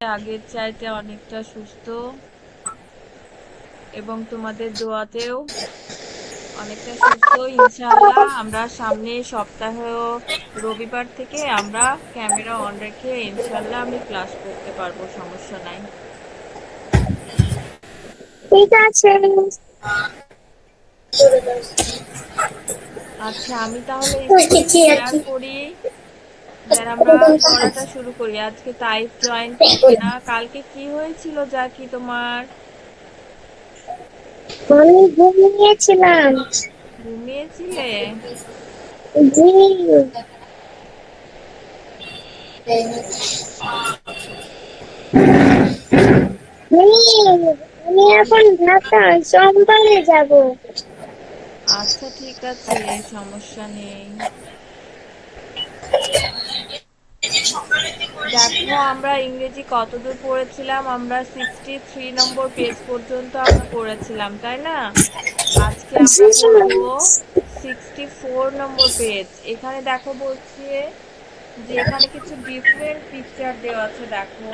আগের চাইতে অনেকটা সুস্থ এবং তোমাদের দোয়াতেও অনেকটা সুস্থ ইনশাআল্লাহ। আমরা সামনে সপ্তাহ রবিবার থেকে আমরা ক্যামেরা অন রেখে ইনশাআল্লাহ আমি ক্লাস করতে পারবো, সমস্যা নাই। ঠিক আছে। আচ্ছা, আমি তাহলে স্ক্রিন শেয়ার করি, দেন আমরা পড়াটা শুরু করি। আজকে তাইফ জয়েন করবে না। কালকে কি হয়েছিল যা কি তোমার? আমি ঘুমিয়েছিলাম। ঘুমিয়েছিলে? জি। আমি এখন ঢাকা সোমবারে যাব। আচ্ছা ঠিক আছে, সমস্যা নেই। দেখো আমরা ইংরেজি কতদূর পড়েছিলাম? আমরা 63 নম্বর পেজ পর্যন্ত আমরা পড়েছিলাম, তাই না? আজকে আমরা পড়বো 64 নম্বর পেজ। এখানে দেখো বলছে যে এখানে কিছু ডিফারেন্ট পিকচার দেওয়া আছে, দেখো।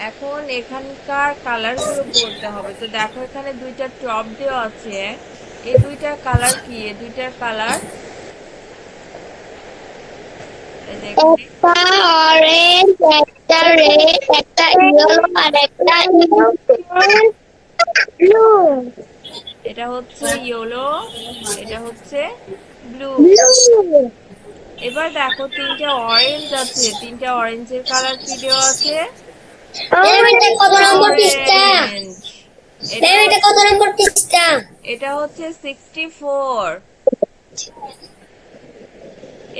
এখন এখানকার কালার গুলো বলতে হবে। তো দেখো এখানে দুইটা টপ দেওয়া আছে, এই দুইটার কালার কি? এই দুইটার কালার এই যে এখানে একটা অরেঞ্জ, একটা রেড, একটা ইয়েলো আর একটা ব্লু। এটা হচ্ছে ইয়েলো, এটা হচ্ছে ব্লু। ব্লু। এবার দেখো তিনটা অরেঞ্জ আছে, তিনটা অরেঞ্জের কালার কি দেওয়া আছে? এটা কত নম্বর পৃষ্ঠা? অরেঞ্জ। এটা এটা কত নম্বর পৃষ্ঠা? এটা হচ্ছে 64।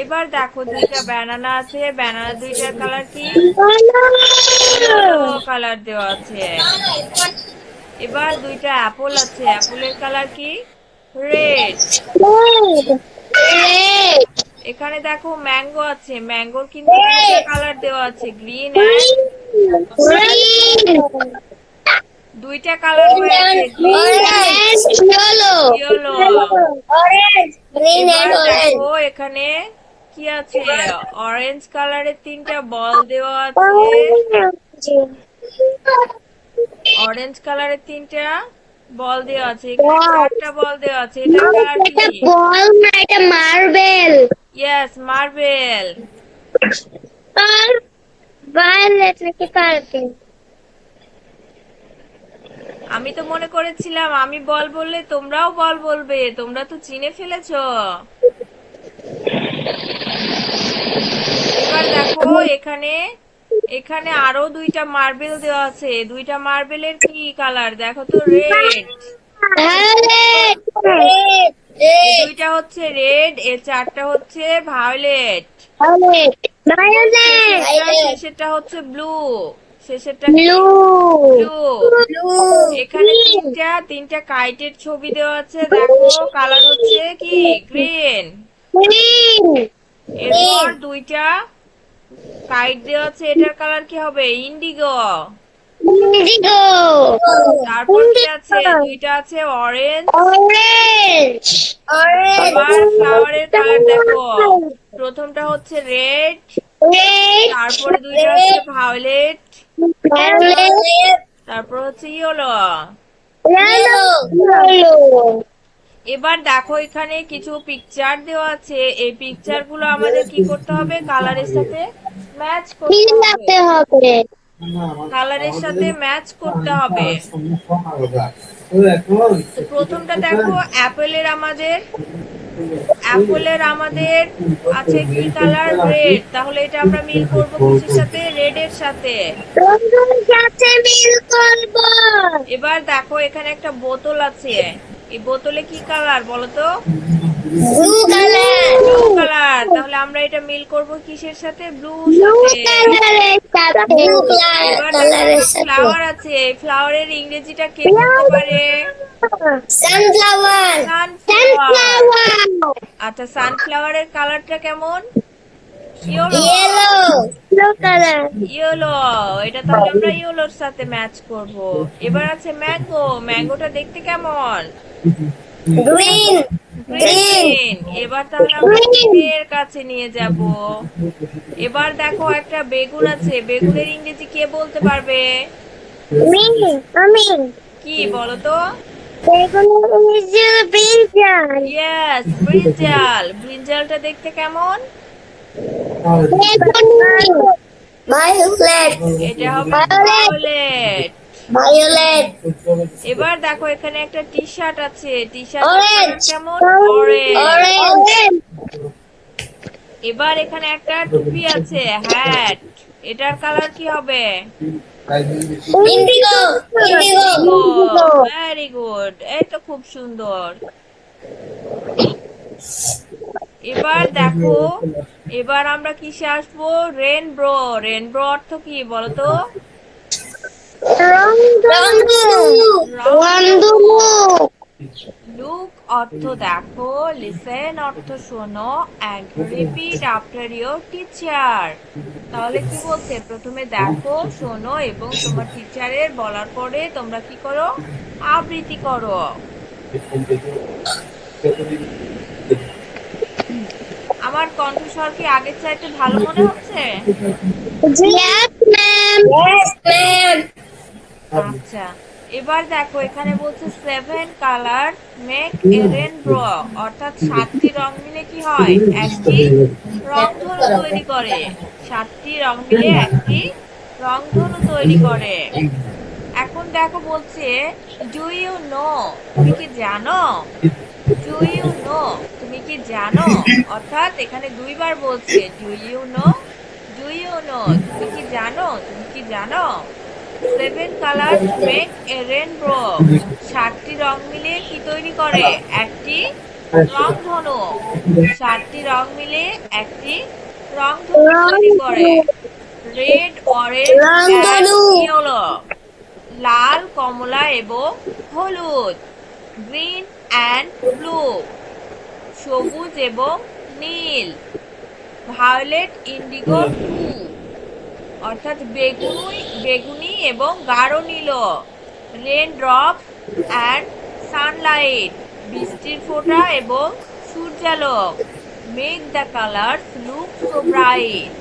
এবার দেখো দুইটা ব্যানানা আছে, ব্যানানা দুইটার কালার কি? ইয়েলো কালার দেওয়া আছে। এবার দুইটা অ্যাপল আছে, অ্যাপলের কালার কি? রেড। এখানে দেখো ম্যাঙ্গো আছে, ম্যাঙ্গোর কিন্তু দুইটা কালার দেওয়া আছে, গ্রিন এন্ড দুইটা কালার হয়েছে, গ্রিন এন্ড ইয়েলো। এবার দেখো এখানে কি আছে? অরেঞ্জ কালারের তিনটা বল দেওয়া আছে, অরেঞ্জ কালারের তিনটা বল দেওয়া আছে, এখানে চারটা বল দেওয়া আছে, এটার কালার কি? এটা বল না, এটা মার্বেল। Yes, marble. আর ভায়োলেট নাকি পার্পল? আমি তো মনে করেছিলাম আমি বল বললে তোমরাও বল বলবে, তোমরা তো চিনে ফেলেছো। এবার দেখো এখানে এখানে আরো দুইটা মার্বেল দেওয়া আছে, দুইটা মার্বেলের কি কালার দেখো তো? রেড। ভায়োলেট। এ দুইটা হচ্ছে রেড, এ চারটা হচ্ছে ভায়োলেট ভায়োলেট। এবং ভায়োলেট। শেষেরটা হচ্ছে ব্লু। শেষেরটা কি? ব্লু। ব্লু। এখানে তিনটা তিনটা কাইটের ছবি দেওয়া আছে, দেখো কালার হচ্ছে কি? গ্রিন। গ্রিন। এরপর দুইটা কাইট দেওয়া আছে, এটার কালার কি হবে? ইন্ডিগো। ইন্ডিগো। তারপর কি আছে? ইন্ডিগো। দুইটা আছে অরেঞ্জ। অরেঞ্জ। এবার ফ্লাওয়ারের কালার দেখো, প্রথমটা হচ্ছে রেড, রেড। তারপরে দুইটা হচ্ছে ভায়োলেট, ভায়োলেট। তারপর হচ্ছে ইয়েলো। ইয়েলো। এবার দেখো এখানে কিছু পিকচার দেওয়া আছে, এই পিকচার গুলো আমাদের কি করতে হবে? কালারের সাথে ম্যাচ করতে হবে, মিলাতে হবে। কালারের সাথে ম্যাচ করতে হবে। তো প্রথমটা দেখো অ্যাপেলের আমাদের আছে কি কালার? রেড। তাহলে এটা আমরা মিল করব কিসের সাথে? রেড এর সাথে। রঙের সাথে মিল করব। এবার দেখো এখানে একটা বোতল আছে, এই বোতলে কি কালার বলো তো? Blue colour. Blue colour. তাহলে আমরা এটা মিল করব কিসের সাথে? ব্লুর ব্লু সাথে। কালারের সাথে। ব্লু এবার দেখো কালারের একটা সাথে। ফ্লাওয়ার আছে, এই ফ্লাওয়ারের ইংরেজিটা কে বলতে পারে? সানফ্লাওয়ার। সানফ্লাওয়ার। সানফ্লাওয়ার। আচ্ছা, সানফ্লাওয়ারের কালারটা কেমন? Yellow. Yellow. Blue colour. Yellow. এটা তাহলে আমরা ইয়েলোর সাথে ম্যাচ করব। এবার আছে ম্যাঙ্গো, ম্যাঙ্গোটা দেখতে কেমন? গ্রিন। গ্রিন। এবার তাহলে আমরা গ্রিনের কাছে নিয়ে যাব। এবার দেখো একটা বেগুন আছে, বেগুনের ইংরেজি কে বলতে পারবে? আমি কি বলো তো? বেগুন ব্রিঞ্জাল ইয়েস, ব্রিঞ্জাল। ব্রিঞ্জালটা দেখতে কেমন? ভায়োলেট এটা হবে ভায়োলেট। ভায়োলেট এবার দেখো এখানে একটা টি শার্ট আছে, টি শার্টের কালার অরেঞ্জ কেমন? অরেঞ্জ। অরেঞ্জ এবার এখানে একটা টুপি আছে, হ্যাট, এটার কালার কি হবে? Indigo Indigo. Indigo very good, এই তো খুব সুন্দর। এবার দেখো, এবার আমরা কিসে আসবো? রেনব্রো। রেনব্রো অর্থ কি বলতো? রংধনু রংধনু। রংধনু লুক অর্থ দেখো, লিসেন অর্থ শোনো, and repeat after your teacher. তাহলে কি বলছে? প্রথমে দেখো, শোনো এবং তোমার টিচারের বলার পরে তোমরা কি করো? আবৃত্তি করো। আমার কণ্ঠস্বর কি আগের চাইতে ভালো মনে হচ্ছে? Yes, ma'am. Yes, ma'am. আচ্ছা, এবার দেখো এখানে বলছে seven colour make a rainbow, অর্থাৎ সাতটি রং মিলে কি হয়? একটি রংধনু তৈরি করে। সাতটি রং মিলে একটি রংধনু তৈরি করে। এখন দেখো বলছে ডু ইউ নো, তুমি কি জানো? ডু ইউ নো, তুমি কি জানো? অর্থাৎ এখানে দুইবার বলছে do you know, do you know, তুমি কি জানো? তুমি কি জানো? Seven colour make a rainbow, সাতটি রং মিলে কি তৈরি করে? একটি রংধনু। সাতটি রং মিলে একটি রংধনু তৈরি করে। রেড, অরেঞ্জ অ্যান্ড রংধনু ইয়েলো, লাল, কমলা এবং হলুদ। গ্রিন অ্যান্ড ব্লু, সবুজ এবং নীল। ভায়োলেট, ইন্ডিগো, ব্লু, অর্থাৎ বেগুনি, বেগুনি এবং গাঢ় নীল। রেন ড্রপ অ্যান্ড সানলাইট, বৃষ্টির ফোঁটা এবং সূর্যালোক। Make the colours look so bright,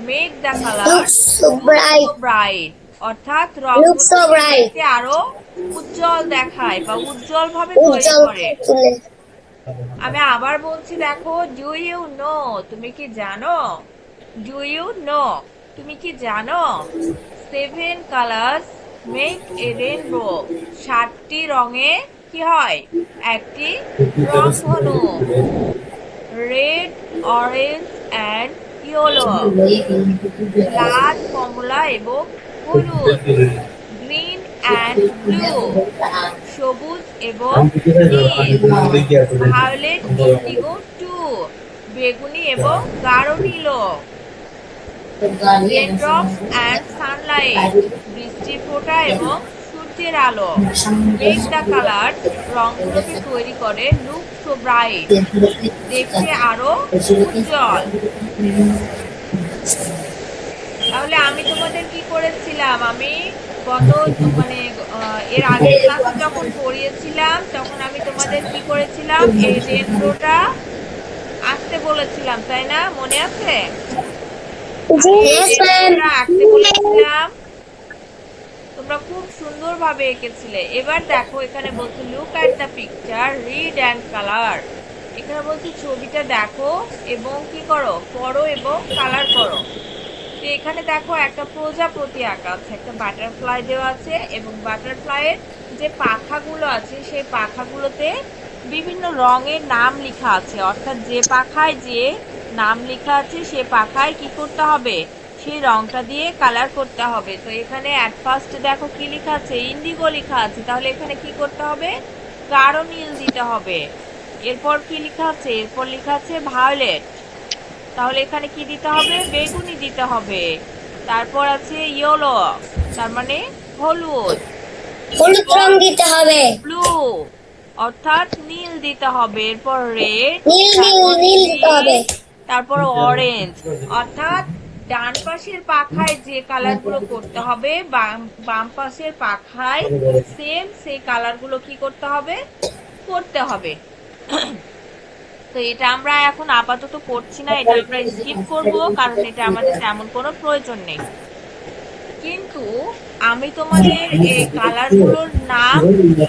make the colours looks so look bright so bright, অর্থাৎ looks so রংগুলোকে bright দেখতে আরো উজ্জ্বল দেখায় বা উজ্জ্বল ভাবে তৈরি উজ্জ্বল করে। তুলে আমি আবার বলছি দেখো, ডু ইউ নো, তুমি কি জানো? ডু ইউ নো, তুমি কি জানো? Seven colours make a rainbow, সাতটি রঙে কি হয়? একটি রংধনু। রেড, অরেঞ্জ অ্যান্ড ইয়েলো, লাল, কমলা এবং হলুদ। গ্রিন অ্যান্ড ব্লু, সবুজ এবং নীল। ভায়োলেট, ইন্ডিগো টু, বেগুনি এবং গাঢ় নীল। রেনড্রপস অ্যান্ড সানলাইট, বৃষ্টির ফোঁটা এবং সূর্যের আলো। মেক দ্য কালার, রংগুলোকে তৈরি করে লুক সো ব্রাইট, দেখতে আরো উজ্জ্বল। তাহলে আমি তোমাদের কি করেছিলাম? আমি গত মানে এর আগের ক্লাসে যখন পড়িয়েছিলাম তখন আমি তোমাদের কি করেছিলাম? এই রেনবোটা আঁকতে বলেছিলাম, তাই না? মনে আছে? আমি এই Yes, ma'am. রেনবোটা আঁকতে বলেছিলাম, তোমরা খুব সুন্দরভাবে এঁকেছিলে। এবার দেখো এখানে বলছে look at the picture, read and colour. এখানে বলছে ছবিটা দেখো এবং কি করো? পড়ো এবং কালার করো। তো এখানে দেখো একটা প্রজাপতি আঁকা আছে, একটা বাটারফ্লাই দেওয়া আছে এবং বাটারফ্লাইয়ের যে পাখাগুলো আছে সেই পাখাগুলোতে বিভিন্ন রঙের নাম লেখা আছে, অর্থাৎ যে পাখায় যে নাম লেখা আছে সে পাখায় কি করতে হবে? সেই রংটা দিয়ে কালার করতে হবে। তো এখানে অ্যাট ফার্স্ট দেখো কি লেখা আছে? ইন্ডিগো লেখা আছে, তাহলে এখানে কি করতে হবে? গাঢ় নীল দিতে হবে। এরপর কি লেখা আছে? এরপর লেখা আছে ভায়োলেট, তাহলে এখানে কি দিতে হবে? বেগুনি দিতে হবে। তারপর আছে ইয়েলো, তার মানে হলুদ। হলুদ রং দিতে হবে ব্লু, অর্থাৎ নীল দিতে হবে। এরপর রেড, নীল নীল তারপর নীল দিতে হবে গ্রিন, তারপর অরেঞ্জ। অর্থাৎ ডান পাশের পাখায় যে কালারগুলো করতে হবে বাম বাম পাশের পাখায় সেম সেই কালারগুলো কি করতে হবে? করতে হবে। তো এটা আমরা এখন আপাতত করছি না, এটা আমরা স্কিপ করব, কারণ এটা আমাদের তেমন কোনো প্রয়োজন নেই। কিন্তু আমি তোমাদের এই কালারগুলোর নাম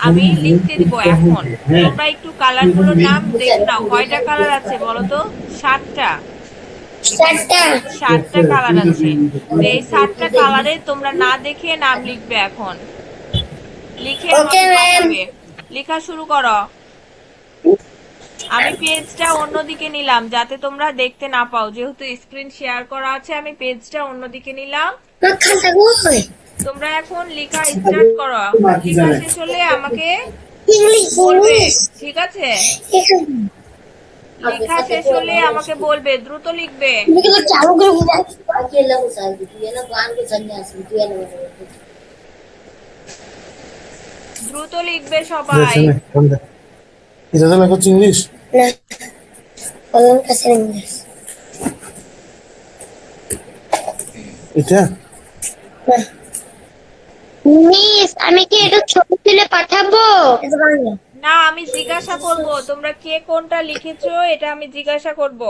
আমি লিখতে দিব এখন। তোমরা একটু কালারগুলোর নাম দেখে নাও, কয়টা কালার আছে বলো তো? 7টা। এখানে চারটা। 7টা কালার আছে। তো এই 7টা কালারে তোমরা না দেখে নাম লিখবে এখন, লিখে ওকে আমাকে ম্যাম। পাঠাবে। লেখা শুরু করো। আমি পেজটা অন্যদিকে নিলাম যাতে তোমরা দেখতে না পাও, যেহেতু স্ক্রিন শেয়ার করা আছে আমি পেজটা অন্যদিকে নিলাম। খাতা কই? তোমরা এখন লেখা স্টার্ট করো। লেখা শেষ হলে আমাকে ইংলিশ বলবে, ইংলিশ। ঠিক আছে? লেখা শেষ হলে আমাকে বলবে, দ্রুত লিখবে। এগুলো চালু করে বুঝা। अकेला घुसा दी तू है ना बांध के सन्यासी तू है ना দ্রুত লিখবে সবাই। দেখছে না কোনটা এটা তো লেখা হচ্ছে ইংলিশ না কলম কাছে ইংলিশ এটা না মিস আমি কি এটা ছবি তুলে পাঠাবো এটা বাংলা না, আমি জিজ্ঞাসা করব তোমরা কে কোনটা লিখেছো, এটা আমি জিজ্ঞাসা করব।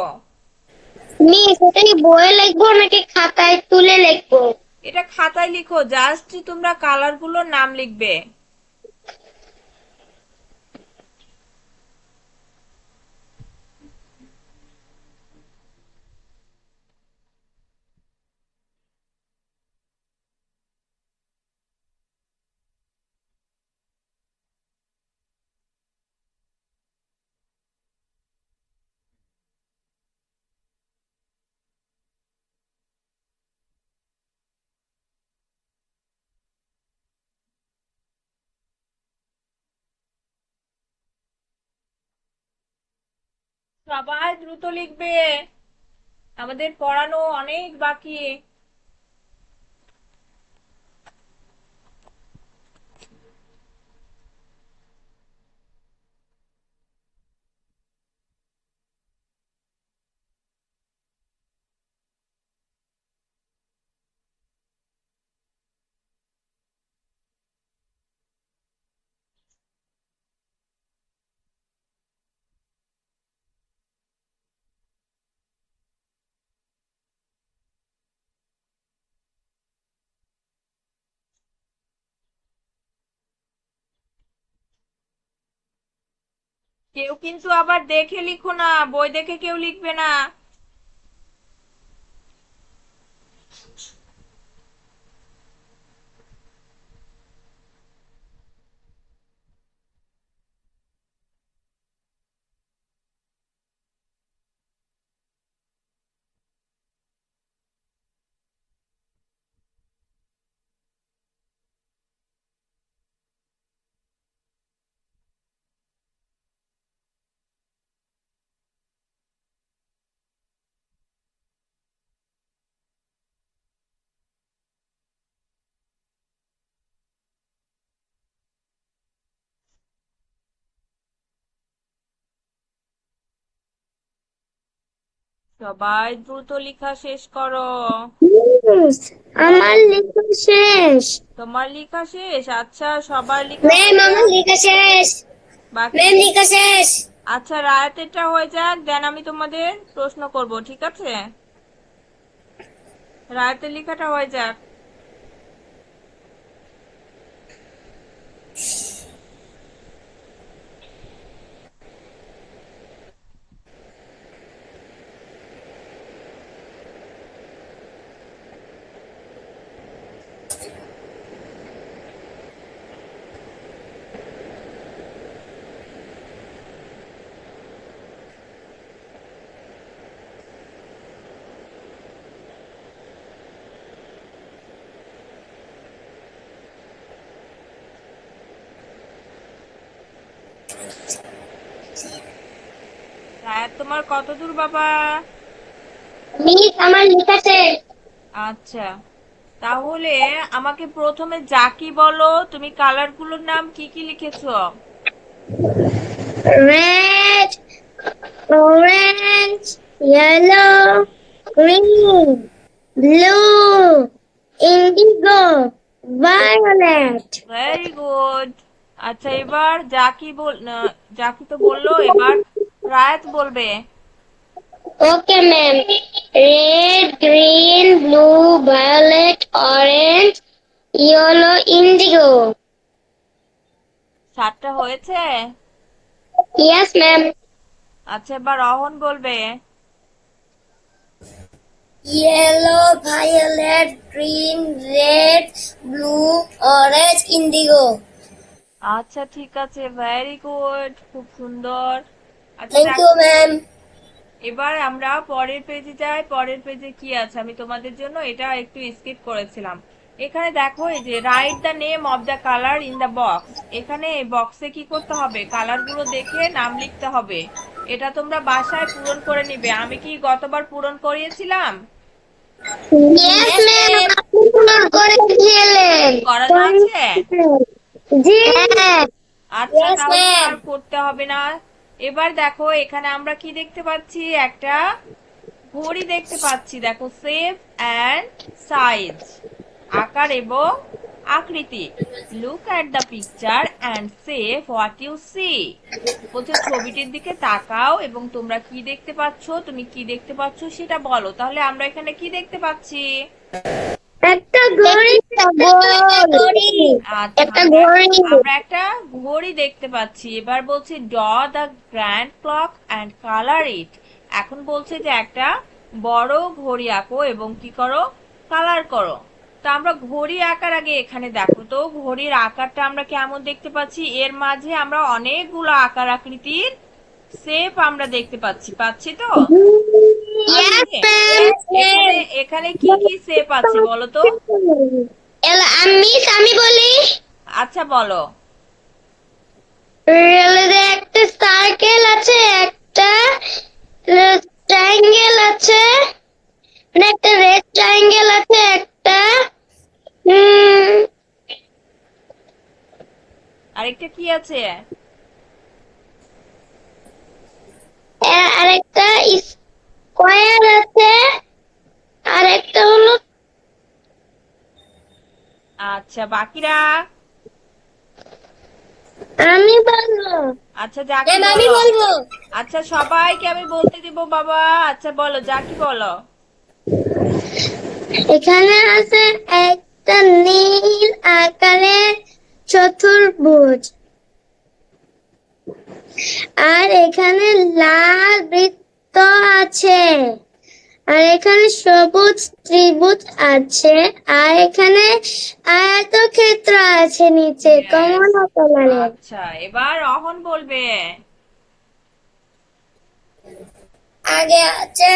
মিস এটা কি বইয়ে লিখবো নাকি খাতায় তুলে লিখবো এটা খাতায় লিখো, জাস্ট তোমরা কালারগুলোর নাম লিখবে। সবাই দ্রুত লিখবে, আমাদের পড়ানো অনেক বাকি। কেউ কিন্তু আবার দেখে লিখো না, বই দেখে কেউ লিখবে না। সবাই দ্রুত লেখা শেষ করো। মিস আমার লেখা শেষ তোমার লেখা শেষ? আচ্ছা, সবার লেখা ম্যাম হয়ে আমার যাক, লেখা শেষ বাকি। ম্যাম লেখা শেষ আচ্ছা, রায়াতেরটা হয়ে যাক, দেন আমি তোমাদের প্রশ্ন করব, ঠিক আছে? রায়াতের লেখাটা হয়ে যাক। রায়াত, তোমার কত দূর বাবা? মিস আমার লেখা শেষ আচ্ছা, তাহলে আমাকে প্রথমে জাকি বলো, তুমি কালারগুলোর নাম কি কি লিখেছো? red orange yellow green blue indigo violet very good. আচ্ছা, এবার জাকি তো বললো, এবার রায়াত বলবে। Okay, ma'am. Red, green, blue, violet, orange, yellow, indigo. 7টা হয়েছে? Yes, ma'am. আচ্ছা, এবার রহন বলবে। Yellow, violet, green, red, blue, orange, indigo. আচ্ছা, ঠিক আছে, ভেরি গুড, খুব সুন্দর। আচ্ছা Thank you, দেখো, ma'am. এবার আমরা পরের পেজে যাই। পরের পেজে কি আছে, আমি তোমাদের জন্য এটা একটু স্কিপ করেছিলাম। এখানে দেখো, এই যে write the name of the colour in the box. এখানে বক্সে কি করতে হবে, কালার গুলো দেখে নাম লিখতে হবে। এটা তোমরা বাসায় পূরণ করে নিবে। আমি কি গতবার পূরণ করিয়েছিলাম? Yes, ma'am. আপনি পূরণ করেছিলেন। করানো আছে? জি। হ্যাঁ। আচ্ছা, Yes, তাহলে তো ma'am. আর করতে হবে না। এবার দেখো, এখানে আমরা কি দেখতে পাচ্ছি, একটা ঘড়ি দেখতে পাচ্ছি। দেখো, সেভ অ্যান্ড সাইজ, আকার এবং আকৃতি। Look at the picture and say what you see. বলছে ছবিটির দিকে তাকাও এবং তোমরা কি দেখতে পাচ্ছ, তুমি কি দেখতে পাচ্ছ সেটা বলো। তাহলে আমরা এখানে কি দেখতে পাচ্ছি? একটা ঘড়ি। ঘড়ি। আচ্ছা, একটা আমরা ঘড়ি। আমরা একটা ঘড়ি দেখতে পাচ্ছি। এবার বলছে draw the grand clock and colour it. এখন বলছে যে একটা বড় ঘড়ি আঁকো এবং কি করো, কালার করো। তা আমরা ঘড়ি আঁকার আগে এখানে দেখো তো, ঘড়ির আকারটা আমরা কেমন দেখতে পাচ্ছি। এর মাঝে আমরা অনেকগুলো আকার আকৃতির শেপ আমরা দেখতে পাচ্ছি, পাচ্ছি তো? Yes, পাচ্ছি। ma'am. এখানে এখানে কি কি শেপ আছে বলো তো? আমি বলি। আচ্ছা, বলো। রেলে একটা সার্কেল আছে, একটা ট্রায়াঙ্গেল আছে, মানে একটা রেড ট্রায়াঙ্গেল আছে, একটা উম, আরেকটা কি আছে? আরেকটা স্কোয়ার আছে, আর একটা হলো। আচ্ছা, বাকিরা? আমি বলবো। আচ্ছা, জাকি ম্যাম আমি বলো। বলবো। আচ্ছা, সবাইকে আমি বলতে দিব বাবা। আচ্ছা, বলো, জাকি বলো। এখানে আছে একটা নীল আকারের চতুর্ভুজ, আর এখানে লাল বৃত্ত আছে, আর এখানে সবুজ ত্রিভুজ আছে, আর এখানে আয়তক্ষেত্র আছে নিচে Yes. কমলা কালারের। আচ্ছা, এবার রহন বলবে। আগে আছে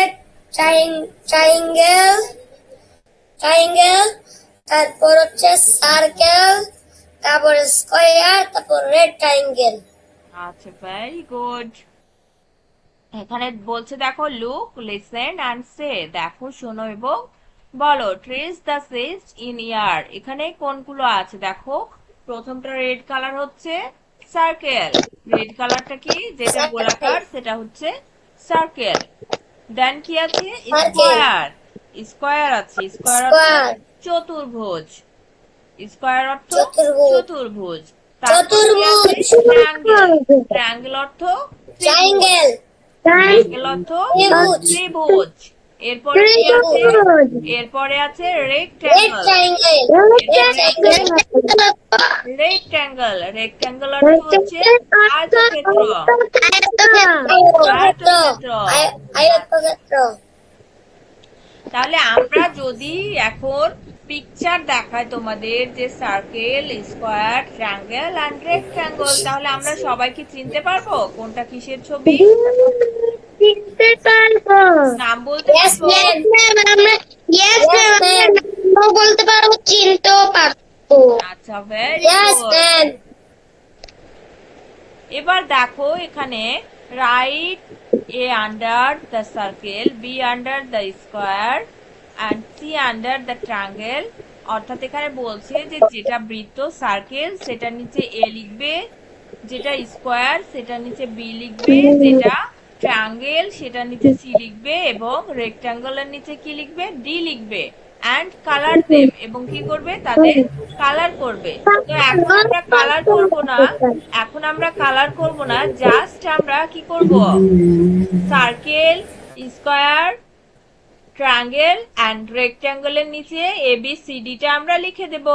ট্রাইঙ্গেল, ট্রাইঙ্গেল, তারপর হচ্ছে সার্কেল, তারপর স্কয়ার, তারপর রেড ট্রাইঙ্গেল। আচ্ছা, ভেরি গুড। এখানে বলছে দেখো, লুক, লিসেন অ্যান্ড সে। দেখো, শোনো এবং বলো। ট্রেস দ্য সেস্ট ইন ইয়ার। এখানে কোনগুলো আছে দেখো। প্রথমটা রেড কালার হচ্ছে সার্কেল। রেড কালারটা কি, যেটা গোলাকার সেটা হচ্ছে সার্কেল। দেন কি আছে, স্কোয়ার। স্কোয়ার আছে, স্কোয়ার অর্থ চতুর্ভুজ। স্কোয়ার অর্থ চতুর্ভুজ। তারপর কি আছে, ট্রায়াঙ্গেল। ট্রায়াঙ্গেল অর্থ ত্রিভুজ। ট্রায়াঙ্গেল অর্থ ত্রিভুজ। এরপরে কি আছে, এরপরে আছে রেক্ট্যাঙ্গল। এরপরে আছে রেক্ট্যাঙ্গল। রেক্ট্যাঙ্গল অর্থ হচ্ছে আয়তক্ষেত্র। আয়তক্ষেত্র। আয়তক্ষেত্র। তাহলে আমরা যদি এখন পিকচার দেখায় তোমাদের, যে circle, square, triangle and rectangle, তাহলে আমরা সবাই কি চিনতে পারবো কোনটা কিসের ছবি? চিনতে পারবো। নাম বলতে পারবো? আমরা বলতে পারবো, চিনতেও পারবো। আচ্ছা, ভেরি গুড। এবার দেখো, এখানে right A under the circle, B under the square and C under the triangle. অর্থাৎ এখানে বলছে যে যেটা বৃত্ত সার্কেল সেটার নিচে এ লিখবে, যেটা স্কোয়ার সেটার নিচে বি লিখবে, যেটা ট্রায়াঙ্গেল সেটার নিচে সি লিখবে এবং রেক্ট্যাঙ্গলের নিচে কি লিখবে, ডি লিখবে। অ্যান্ড কালার দেম, এবং কি করবে, তাদের কালার করবে। তো এখন আমরা কালার করব না, এখন আমরা কালার করব না, জাস্ট আমরা কি করব, সার্কেল, স্কয়ার, ট্রায়াঙ্গেল অ্যান্ড রেক্ট্যাঙ্গেলের নিচে ABCDটা আমরা লিখে দেব।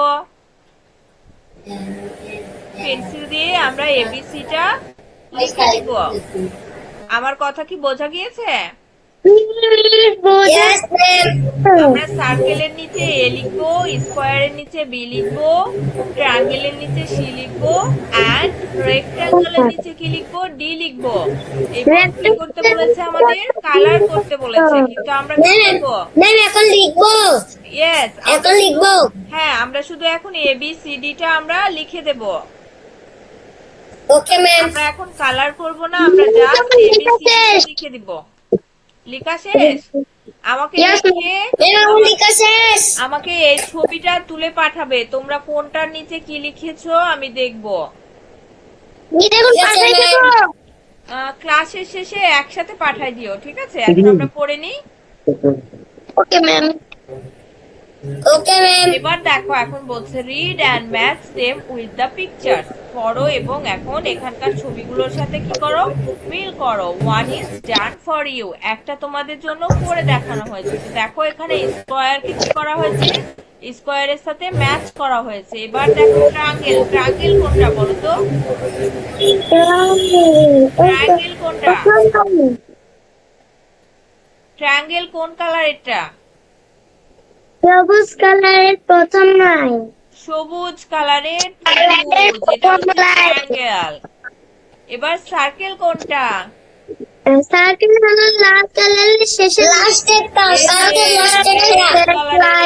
পেন্সিল দিয়ে আমরা ABCটা লিখে দিব। আমার কথা কি বোঝা গিয়েছে? Yes, ma'am. আমরা সার্কেলের নিচে A লিখবো, স্কয়ারের নিচে B লিখবো, ট্রায়াঙ্গেলের নিচে C লিখবো, এন্ড রেক্ট্যাঙ্গেলের নিচে কি লিখবো, D লিখবো। এবং কি করতে বলেছে, আমাদের কালার করতে বলেছে, কিন্তু আমরা কি ম্যাম, করবো? ম্যাম এখন লিখবো। ইয়েস, এখন লিখবো। হ্যাঁ, আমরা শুধু এখন ABCDটা আমরা লিখে দেব। Okay ma'am. আমরা এখন কালার করব না, আমরা জাস্ট ABCD লিখে দিব। লেখা শেষ? আমাকে Yes, লিখে ম্যাম এখন লেখা শেষ। আমাকে এই ছবিটা তুলে পাঠাবে, তোমরা কোনটার নিচে কি লিখেছো আমি দেখব। দেখুন পাঠাই দেব। ক্লাসের শেষে একসাথে পাঠাই দিও, ঠিক আছে? এখন আমরা পড়ে নিই। Okay ma'am. Okay ma'am. এবার দেখো, এখন বলছে read and match them with the pictures. পড়ো এবং এখন এখানকার ছবিগুলোর সাথে কি করো, মিল করো। One is done for you, একটা তোমাদের জন্য করে দেখানো হয়েছে। তো দেখো এখানে স্কয়ার কি করা হয়েছে, স্কয়ারের সাথে ম্যাচ করা হয়েছে। এবার দেখো ট্রায়াঙ্গেল, ট্রায়াঙ্গেল কোনটা বলো তো? ট্রায়াঙ্গেল কোনটা? ট্রায়াঙ্গেল কোন কালার এটা? সবুজ কালারের প্রথম লাইন। সবুজ কালারের ত্রিভুজ, এটা হচ্ছে ট্রায়াঙ্গেল। এবার সার্কেল কোনটা? সার্কেল হলো লাল কালারের শেষে লাস্টেরটা, সার্কেল লাস্টেরটা।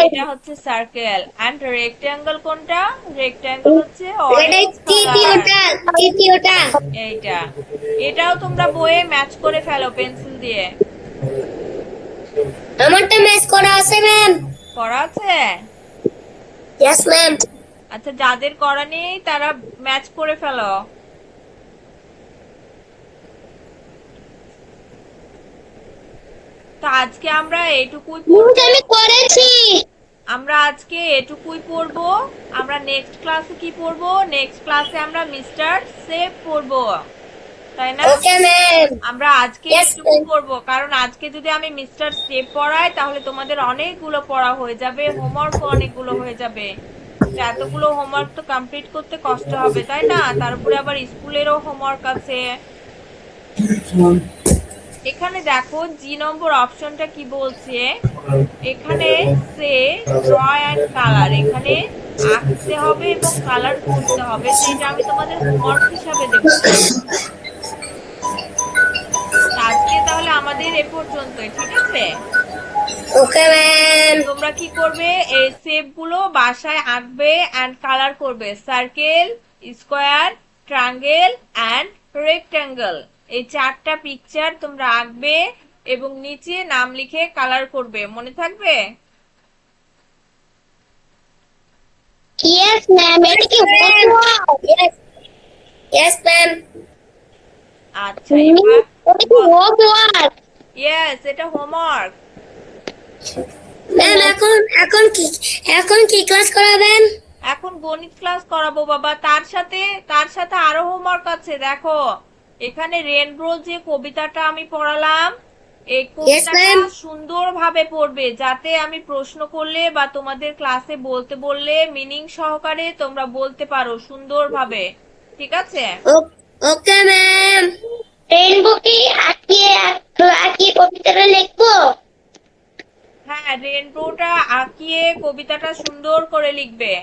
এটা হচ্ছে সার্কেল। এন্ড রেক্ট্যাঙ্গেল কোনটা? রেক্ট্যাঙ্গেল হচ্ছে এটা অরেঞ্জ তৃতীয়টা, তৃতীয়টা। এইটা। এটাও তোমরা বইয়ে ম্যাচ করে ফেলো পেন্সিল দিয়ে। আমারটা ম্যাচ করা আছে ম্যাম। করা আছে? Yes ma'am. আচ্ছা, যাদের করা নেই তারা ম্যাচ করে ফেলো। তো আজকে আমরা এইটুকুই পড়বো। আমি করেছি। আমরা আজকে এটুকুই পড়বো। আমরা নেক্সট ক্লাসে কি পড়বো? নেক্সট ক্লাসে আমরা মিস্টার সেভ পড়বো, তাই না? Okay ma'am. আমরা আজকে এটুকু পড়বো, কারণ আজকে যদি আমি মিস্টার সেভ পড়াই তাহলে তোমাদের অনেকগুলো পড়া হয়ে যাবে, হোমওয়ার্ক অনেকগুলো হয়ে যাবে। এতগুলো হোমওয়ার্ক তো কমপ্লিট করতে কষ্ট হবে, তাই না? তারপরে আবার স্কুলেরও হোমওয়ার্ক আছে। এখানে দেখো জি নম্বর অপশনটা কি বলছে, এখানে সে ড্র অ্যান্ড কালার, এখানে আঁকতে হবে এবং কালার করতে হবে। সেটা আমি তোমাদের হোমওয়ার্ক হিসাবে দেব। আজকে তাহলে আমাদের এ পর্যন্তই, ঠিক আছে? Okay ma'am. তোমরা কি করবে, এই শেপ গুলো বাসায় আঁকবে এন্ড কালার করবে। Circle, square, triangle and rectangle, এই চারটা পিকচার তোমরা আঁকবে এবং নিচে নাম লিখে কালার করবে। মনে থাকবে? Yes ma'am. এটা কি হোমওয়ার্ক? Yes ma'am. আচ্ছা, এবার এটা কি হোমওয়ার্ক? ইয়েস, এটা হোমওয়ার্ক। ম্যাম এখন কি ক্লাস করাবেন? এখন গণিত ক্লাস করাবো বাবা। তার সাথে আরো হোমওয়ার্ক আছে। দেখো এখানে রেনবো যে কবিতাটা আমি পড়ালাম, এই কবিতাটা সুন্দরভাবে পড়বে, যাতে আমি প্রশ্ন করলে বা তোমাদের ক্লাসে বলতে বললে মিনিং সহকারে তোমরা বলতে পারো সুন্দরভাবে, ঠিক আছে? Okay ma'am. রেইনবো কি আঁকিয়ে কবিতাটা লিখবো? হ্যাঁ, রেনবোটা আঁকিয়ে কবিতাটা সুন্দর করে লিখবে।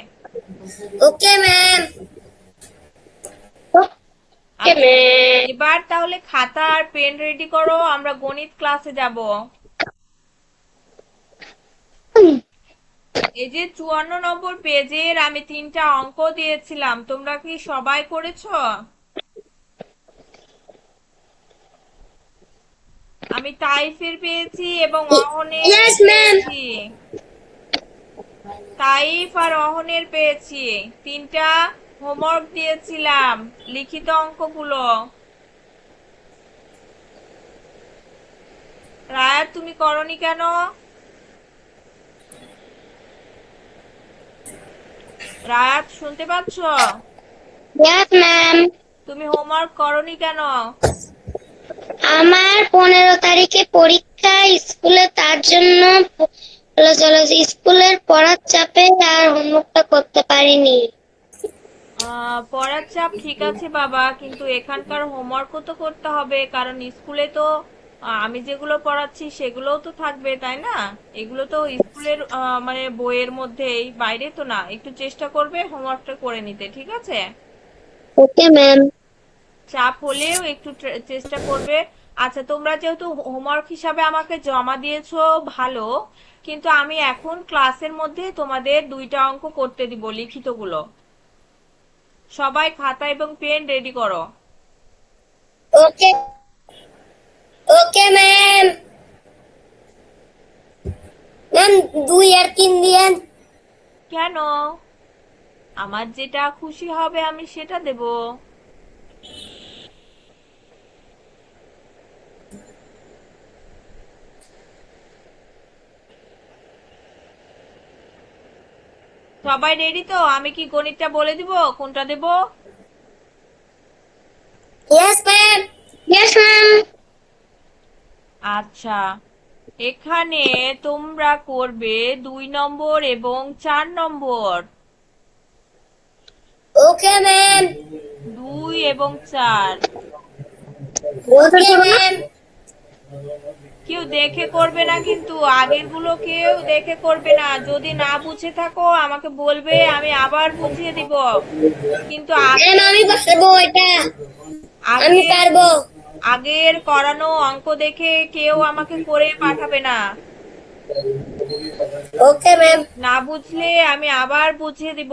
Okay ma'am. এবার তাহলে খাতা আর পেন রেডি করো, আমরা গণিত ক্লাসে যাব। এই যে 54 নম্বর পেজের আমি 3টা অঙ্ক দিয়েছিলাম, তোমরা কি সবাই করেছো? আমি তাইফের পেয়েছি এবং অহনের পেয়েছি। তাইফ আর অহনের পেয়েছি। 3টা হোমওয়ার্ক দিয়েছিলাম, লিখিত অঙ্কগুলো। রায়া, তুমি করনি কেন? রায়াত, শুনতে পাচ্ছ? Yes ma'am. তুমি হোমওয়ার্ক করনি কেন? আমার 15 তারিখে পরীক্ষা স্কুলে, তার জন্য চলো চলো স্কুলের পড়ার চাপে আর হোমওয়ার্কটা করতে পারিনি। পড়ার চাপ ঠিক আছে বাবা, কিন্তু এখানকার হোমওয়ার্কও তো করতে হবে, কারণ স্কুলে তো আমি যেগুলো পড়াচ্ছি সেগুলোও তো থাকবে, তাই না? এগুলো তো স্কুলের মানে বইয়ের মধ্যেই, বাইরে তো না। একটু চেষ্টা করবে হোমওয়ার্কটা করে নিতে, ঠিক আছে? Okay ma'am. চাপ হলেও একটু চেষ্টা করবে। আচ্ছা, তোমরা যেহেতু হোমওয়ার্ক হিসাবে আমাকে জমা দিয়েছো, ভালো, কিন্তু আমি এখন ক্লাসের মধ্যে তোমাদের 2টা অঙ্ক করতে দিব, লিখিতগুলো। সবাই খাতা এবং পেন রেডি করো। ওকে ওকে ম্যাম। ম্যাম 2 আর 3 দিয়েন। কেন? আমার যেটা খুশি হবে আমি সেটা দেব। সবাই রেডি তো? আমি কি গণিতটা বলে দিব কোনটা দেব? Yes ma'am. Yes ma'am. আচ্ছা, এখানে তোমরা করবে 2 নম্বর এবং 4 নম্বর। Okay ma'am. 2 এবং 4। Okay ma'am. কেউ দেখে করবে না কিন্তু, আগের গুলো কেউ দেখে করবে না। যদি না বুঝে থাকো আমাকে বলবে, আমি আবার বুঝিয়ে দিব। কিন্তু ম্যাম আমি পারবো এটা। আমি আগের পারবো। আগের করানো অঙ্ক দেখে কেউ আমাকে করে পাঠাবে না। Okay ma'am. না বুঝলে আমি আবার বুঝিয়ে দিব।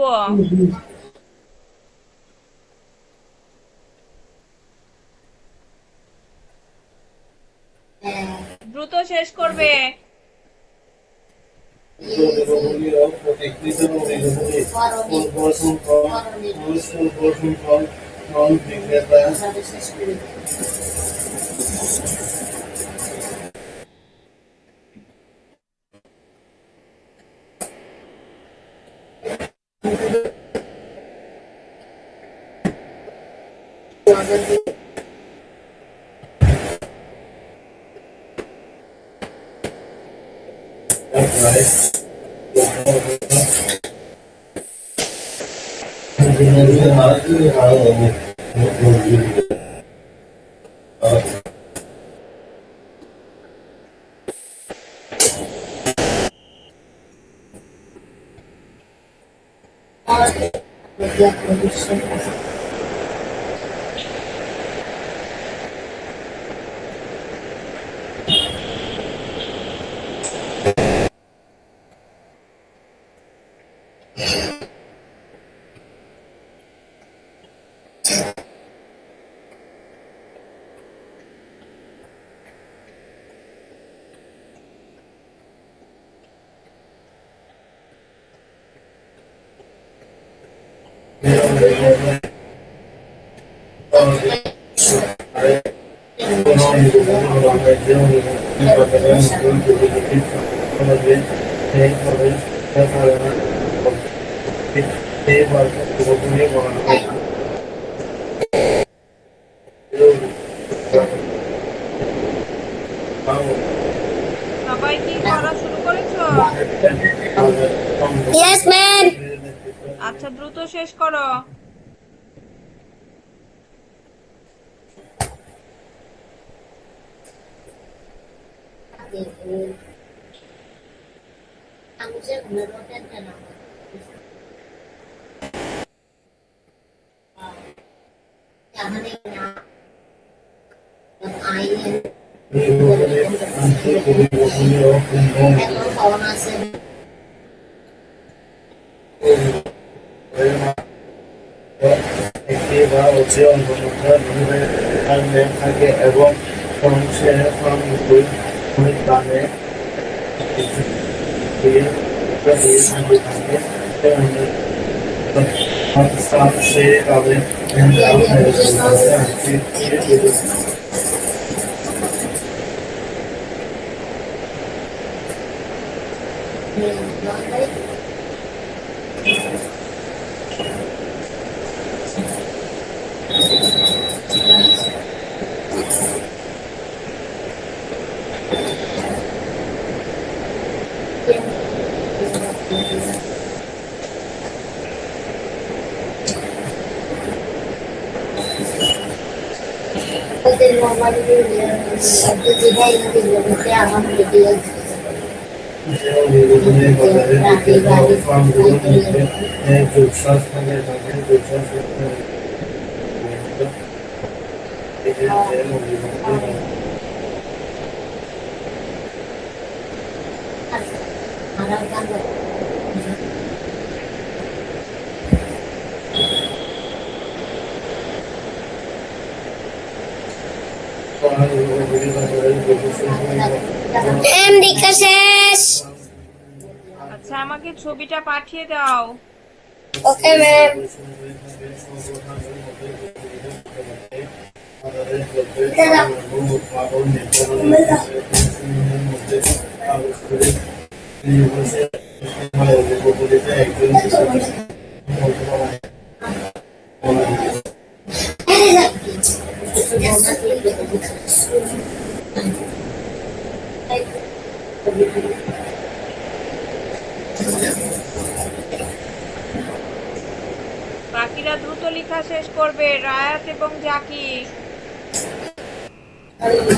দ্রুত শেষ করবে। সবাই কি করা শুরু করেছো? Yes ma'am. আচ্ছা, দ্রুত শেষ করো। একটি বা হচ্ছে অন্তর্ভুক্ত নির্ণয় থাকে এবং সংখ্যের ফর্মগুলি অনেক দামে নির্বাচনের বাজারে বিক্রেতা ও ফার্মগুলোর মধ্যে যোগসাজ থাকে তাদের যোগসাজ করতে হবে। এদের যে অভিভাবকদের ম্যাম দীক্ষা শেষ। আচ্ছা, আমাকে ছবিটা পাঠিয়ে দাও। Okay ma'am. বাকিরা দ্রুত লেখা শেষ করবে, রায়াত এবং জাকি।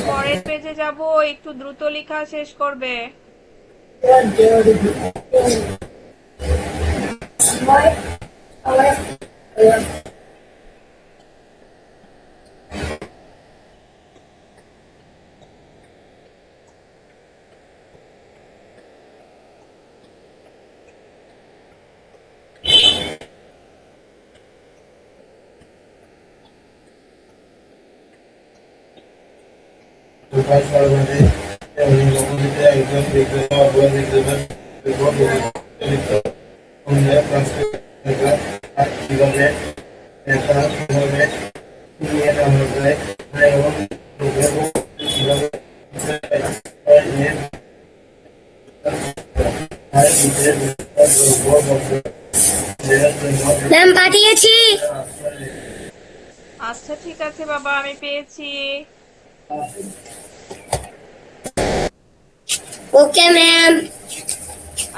পরের পেজে যাব, একটু দ্রুত লেখা শেষ করবে। দোকান সরবরাহে অভিভাবকদের একজন বিক্রেতা অথবা বিক্রেতার প্লাস্টিক আর কিভাবে এটা কিভাবে নিয়ে নেওয়া যায় এবং কিভাবে ম্যাম পাঠিয়েছি। আচ্ছা ঠিক আছে বাবা, আমি পেয়েছি। Okay ma'am.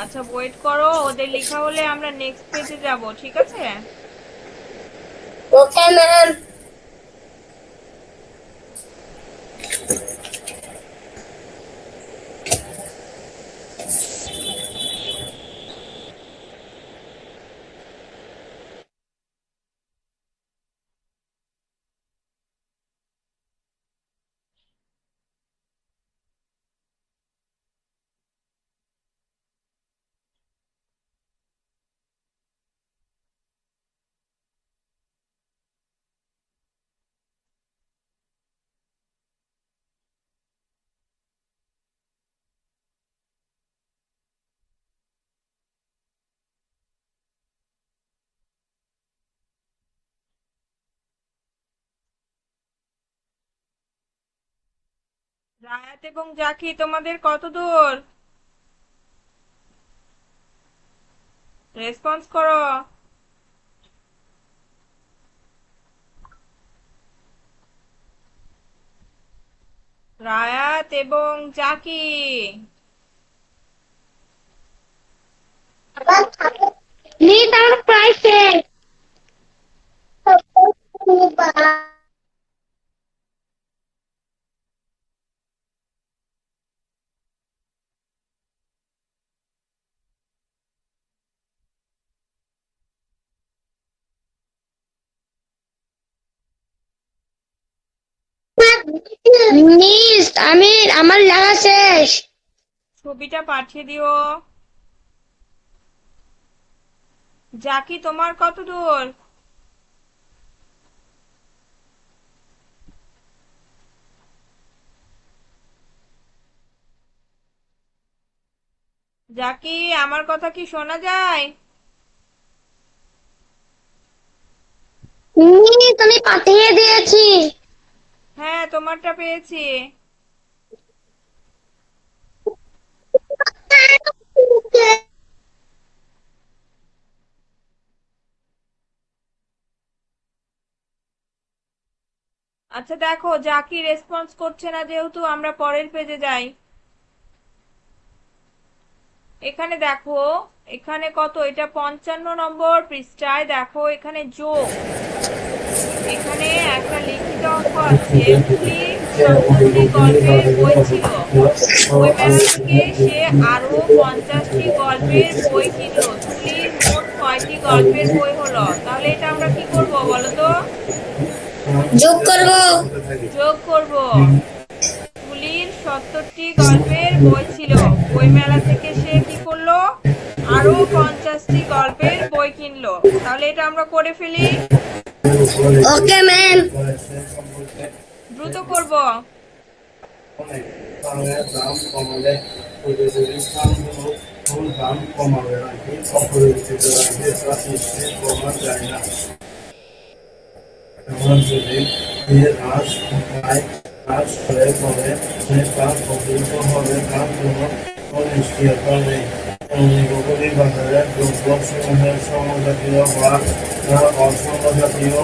আচ্ছা ওয়েট করো, ওদের লেখা হলে আমরা নেক্সট পেজে যাব, ঠিক আছে? Okay ma'am. রায়াত এবং জাকি, তোমাদের কত দূর? রেসপন্স করো। রায়াত এবং জাকি। মিস আমার প্রায় শেষ। মিস আমার লেখা শেষ। ছবিটা পাঠিয়ে দিও। জাকি, তোমার কত দূর? জাকি, আমার কথা কি শোনা যায়? মিস আমি পাঠিয়ে দিয়েছি। হ্যাঁ, তোমারটা পেয়েছি। আচ্ছা দেখো, জাকি রেসপন্স করছে না, যেহেতু আমরা পরের পেজে যাই। এখানে দেখো, এখানে কত, এটা 55 নম্বর পৃষ্ঠায়। দেখো এখানে যোগ, এখানে একটা লিখিত অঙ্ক আছে। তুলির 70টি গল্পের বই ছিল, বইমেলা থেকে সে আরো 50টি গল্পের বই কিনলো। তুলির মোট কয়টি গল্পের বই হলো? তাহলে এটা আমরা কি করব বলো তো? যোগ করব। যোগ করব। তুলির 70টি গল্পের বই ছিল, বইমেলা থেকে সে কি করলো? আরো 50টি গল্পের বই কিনলো। তাহলে এটা আমরা করে ফেলি। Okay ma'am. দ্রুত করব। দাম কমালে দাম কমাবে নাকি অপরিচিত রাখবে তা নিশ্চিত কমা যায় না। এমন যদি হ্রাস পায়, হ্রাস করে তবে তা প্রকৃত হবে, তার কোনো নিশ্চয়তা নেই। উপকূলী বাজারে দ্রব্য সমূহের সমজাতীয় বা অসমজাতীয়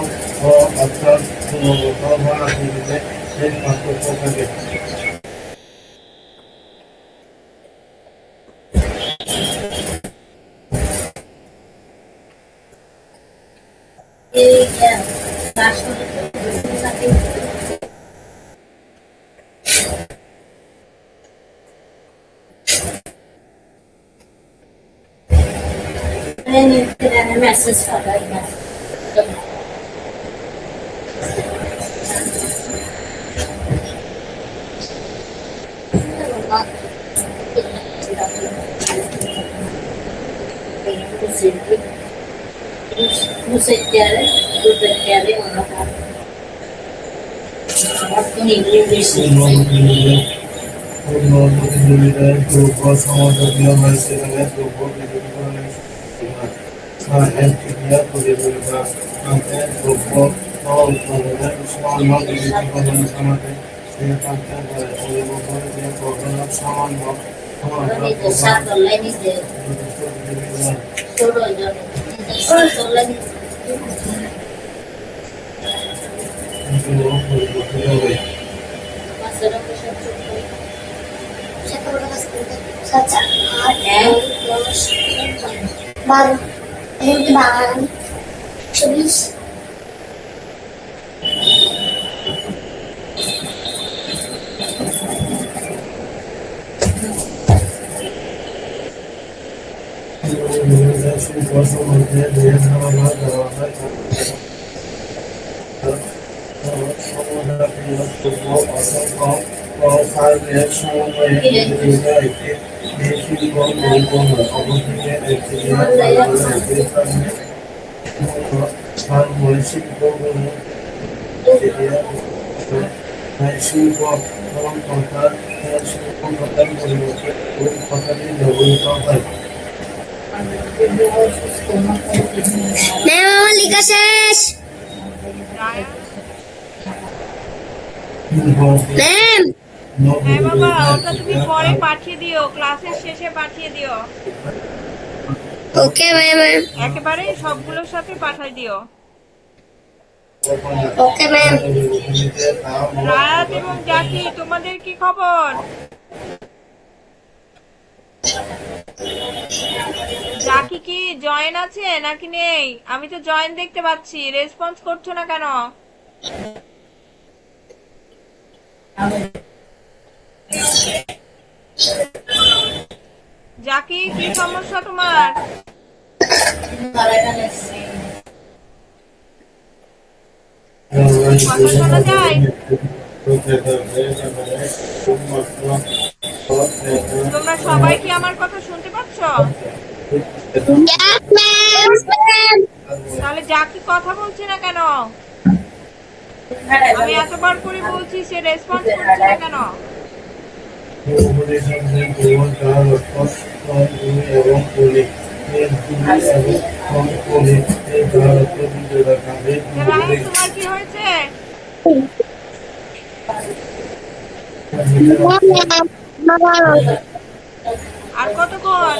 অর্থাৎ গুণগত বা আকৃতিতে এর পার্থক্য থাকে। মেসেজ পাঠাই না। দ্রব্য সমজাতীয় হয়েছে দ্রব্য বিদ্যুৎকরণের একচেটিয়া প্রতিযোগিতা দ্রব্য উৎপাদনের সামান্য বিদ্যুৎকরণ সমাজে সে পাঠ্য করে পরিবহন যে প্রধান সামান্য বারো 24। মধ্যে ধারণা দেওয়া হয় অসংখ্য সমন্বয়ে একটি শিল্প পরিপূর্ণ অবশ্যই একটি শিল্পগুলো শিল্প কথার পরিবর্তে ওই কথাটি ব্যবহৃত হয়। ম্যাম আমার লেখা শেষ। ম্যাম। হ্যাঁ বাবা, ওটা তুমি পরে পাঠিয়ে দিও, ক্লাসের শেষে পাঠিয়ে দিও। Okay ma'am. একেবারে সবগুলোর সাথে পাঠিয়ে দিও। Okay ma'am. রায়াত এবং জাকি, তোমাদের কি খবর? জাকি কি জয়েন আছে নাকি নেই? আমি তো জয়েন দেখতে পাচ্ছি, রেসপন্স করছো না কেন? জাকি, কি সমস্যা তোমার? কথা শোনা যায়? তোমরা সবাই কি আমার কথা শুনতে পাচ্ছ? তাহলে জাকি কথা বলছে না কেন? আমি এতবার করে বলছি, সে রেসপন্স করছে না কেন? তোমার কি হয়েছে? আর কতক্ষণ?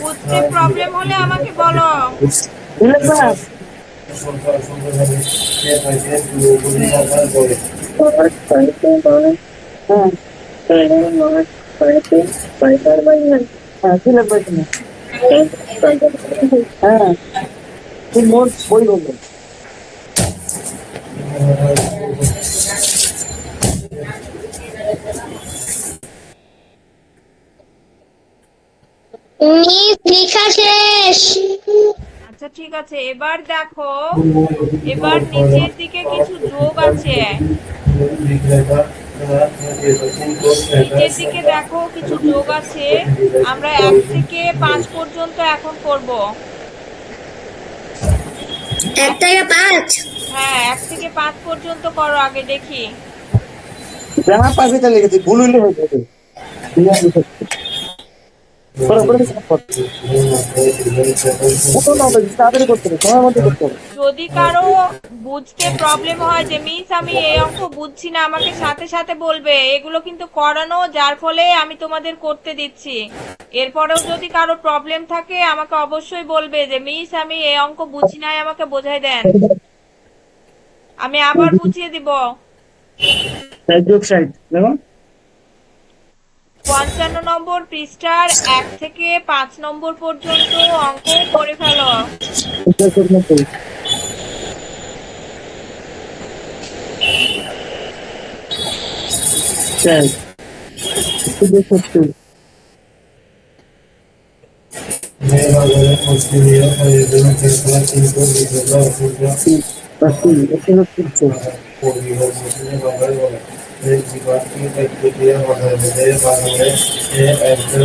বুঝতে প্রবলেম হলে আমাকে বলো। সংখ্যা সংখ্যাভাবে সে তাকে পুরোপুরি ব্যবহার করে। মহৎ করিতে মহৎ, হ্যাঁ মহৎ করিতে করিবার বলিবেন। হ্যাঁ কি লাগবে এখানে? এই করিবার বলিবেন। হ্যাঁ তুই মোট বই বলবো। মিস লিখা শেষ। আচ্ছা ঠিক আছে, এবার দেখো, এবার নিচের দিকে কিছু যোগ আছে। নিচের দিকে দেখো কিছু যোগ আছে, আমরা 1 থেকে 5 পর্যন্ত এখন করব। 1 থেকে 5। হ্যাঁ 1 থেকে 5 পর্যন্ত করো আগে দেখি। যা পাবি তা লিখেছি, ভুল হইলে হয়ে যাবে। তাড়াতাড়ি করতে হবে, সময়ের মধ্যে করতে হবে। যদি কারো বুঝতে প্রবলেম হয় যে মিস আমি এই অঙ্ক বুঝছি না, আমাকে সাথে সাথে বলবে। এগুলো কিন্তু করানো, যার ফলে আমি তোমাদের করতে দিচ্ছি। এরপরেও যদি কারো প্রবলেম থাকে আমাকে অবশ্যই বলবে যে মিস আমি এই অঙ্ক বুঝি নাই, আমাকে বোঝাই দেন, আমি আবার বুঝিয়ে দিব। 60 দেখো 55 নম্বর পৃষ্ঠার 1 থেকে 5 নম্বর পর্যন্ত অঙ্ক করে ফেলো। মুসলিমিয়া পরিবেশন ক্ষেত্রে কিন্তু বিদ্যুৎ অসুবিধা পরিবার মুসলিম বাবার বলে এই জীবনকে প্রক্রিয়া বাধার মধ্যে বাংলাদেশ একজন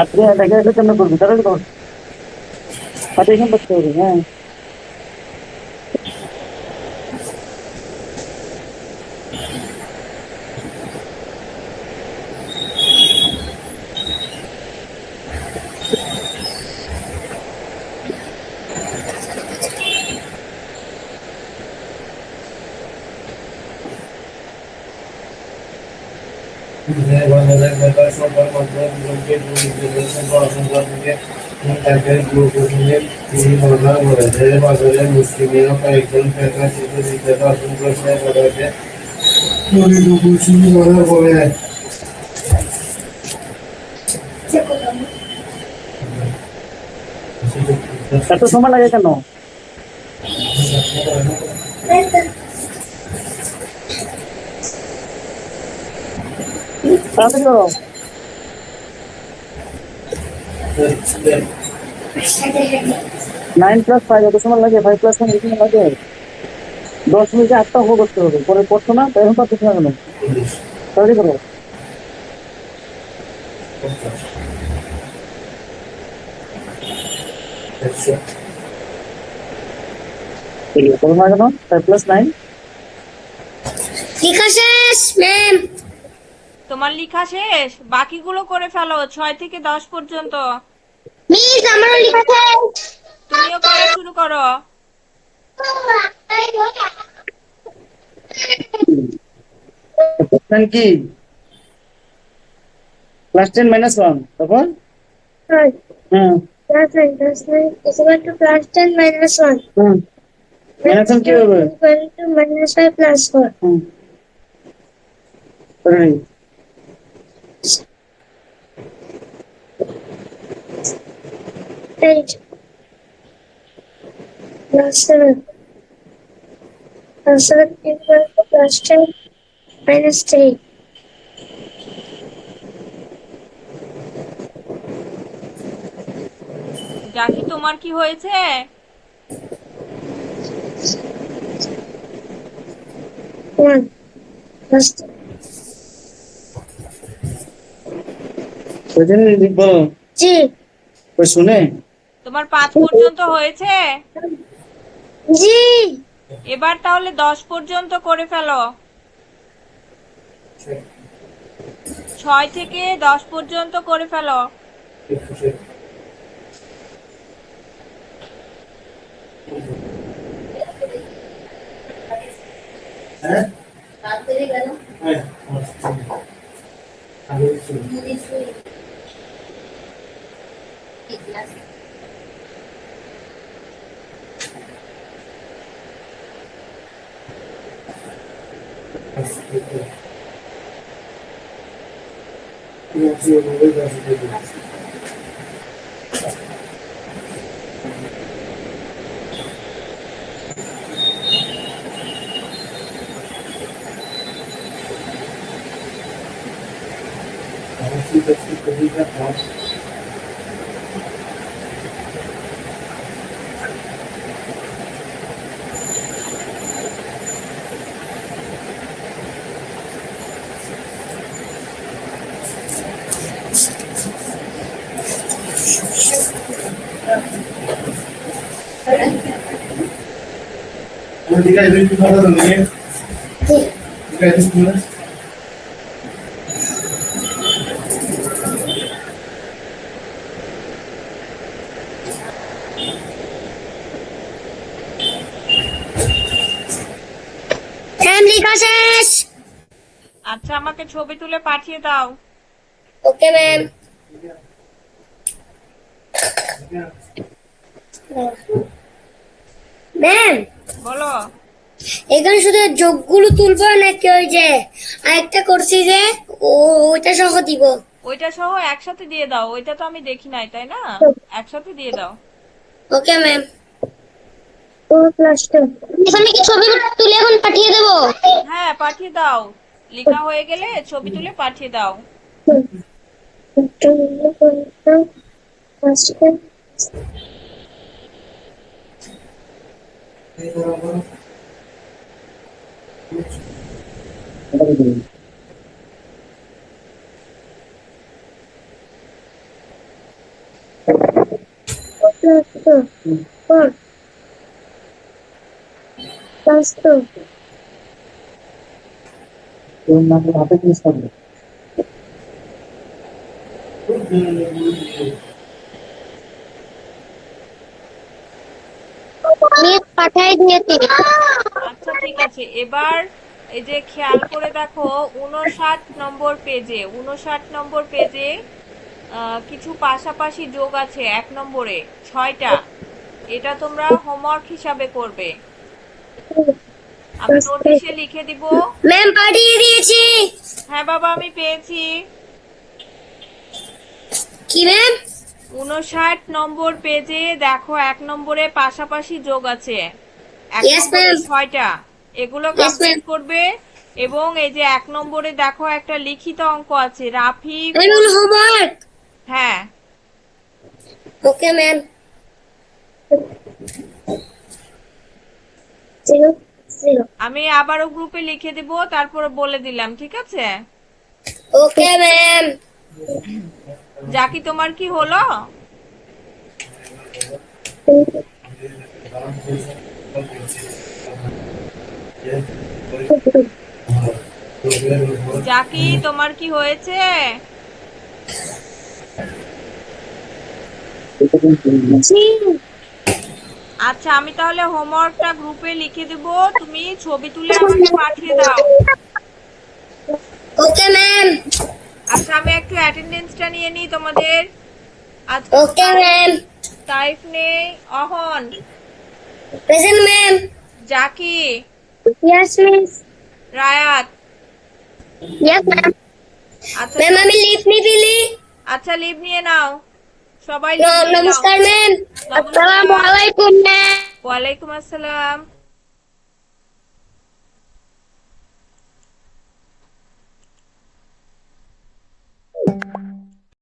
আপনি এটাকে একটা কেন করবি, তাহলে কর হাতে এখানে করতে হবে। হ্যাঁ বাংলাদেশ বেতার সরকার মাধ্যমে পড়াশোনা থেকে তাকে গুরুত্বপূর্ণ তিনি ব্যবহার করে বাজারে মুসলিমীরা কয়েকজন পেশা শিশু বিদ্যালয় অর্জন করেছে তাদেরকে ব্যবহার করে। এত সময় লাগে কেন? তাড়াতাড়ি করো। 9+5 এত সময় লাগে? 5+1 এত সময় লাগে? 10 মিনিটে 8টা অঙ্ক করতে হবে, পরে করছো না তো এখন পারতেছ না কেন? তাড়াতাড়ি করো। করো না কেন? 5+9 লিখা শেষ ম্যাম। তোমার লেখা শেষ? বাকিগুলো করে ফেলো 6 থেকে 10 পর্যন্ত। মিস আমারও লিখা শেষ। তুমিও করা শুরু করো। কি ক্লাস 10 -1 তারপর Right. হ্যাঁ Plus 9 is equal to plus 10 minus 1. -1 কি হবে? Equal to minus 5 plus 4. Right. 8 plus 7. Plus 7 equal to plus 10 minus 3. Zaki তোমার কি হয়েছে? One plus 2. সেদিন লিখবো জি ওই শুনে তোমার 5 পর্যন্ত হয়েছে? জি এবার তাহলে 10 পর্যন্ত করে ফেলো। 6 থেকে 10 পর্যন্ত করে ফেলো। হ্যাঁ ম্যাম লেখা শেষ। আচ্ছা, আমাকে ছবি তুলে পাঠিয়ে দাও। Okay ma'am. ম্যাম বলো। এখানে শুধু যোগগুলো তুলবো নাকি ওই যে আরেকটা করছি যে ওইটা সহ দিব? ওইটা সহ একসাথে দিয়ে দাও, ওইটা তো আমি দেখি নাই, তাই না? একসাথে দিয়ে দাও। Okay ma'am. এখানে কি ছবি তুলে এখন পাঠিয়ে দেবো? হ্যাঁ, পাঠিয়ে দাও। লেখা হয়ে গেলে ছবি তুলে পাঠিয়ে দাও। তোর নাম হাতে জিনিস থাকবে। আমি পাঠাই দিয়েছি। আচ্ছা, ঠিক আছে। এবার এই যে খেয়াল করে দেখো, 59 নম্বর পেজে, 59 নম্বর পেজে কিছু পাশাপাশি যোগ আছে 1 নম্বরে 6টা। এটা তোমরা হোমওয়ার্ক হিসাবে করবে। আমি নোটিশে লিখে দিব। ম্যাম পাঠিয়ে দিয়েছি। হ্যাঁ বাবা, আমি পেয়েছি। কি ম্যাম? 59 নম্বর পেজে দেখো 1 নম্বরে পাশাপাশি যোগ আছে 1 Yes, নম্বরে ma'am. 6টা। এগুলো Yes, কমপ্লিট ma'am. করবে। এবং এই যে 1 নম্বরে দেখো একটা লিখিত অঙ্ক আছে, রাফি। আমি বল হোমওয়ার্ক। হ্যাঁ, ওকে ম্যাম। আমি আবারও গ্রুপে লিখে দিব, তারপরে বলে দিলাম, ঠিক আছে? Okay ma'am. জাকি, তোমার কি হলো? জাকি, তোমার কি হয়েছে? আচ্ছা, আমি তাহলে হোমওয়ার্কটা গ্রুপে লিখে দেব, তুমি ছবি তুলে আমাকে পাঠিয়ে দাও। Okay ma'am. আচ্ছা, আমি একটু অ্যাটেন্ডেন্সটা নিয়ে নিই তোমাদের। আজকে ওকে ম্যাম। তাইফ নেই, Ahon, present ma'am. Zaki, yes miss. Rayat. Yes ma'am. আচ্ছা ম্যাম আমি লিভ নিবিলি। আচ্ছা, লিভ নিয়ে নাও, সবাই লিভ নিয়ে নাও। নমস্কার ম্যাম। আসসালামু আলাইকুম ম্যাম। ওয়ালাইকুম আসসালাম।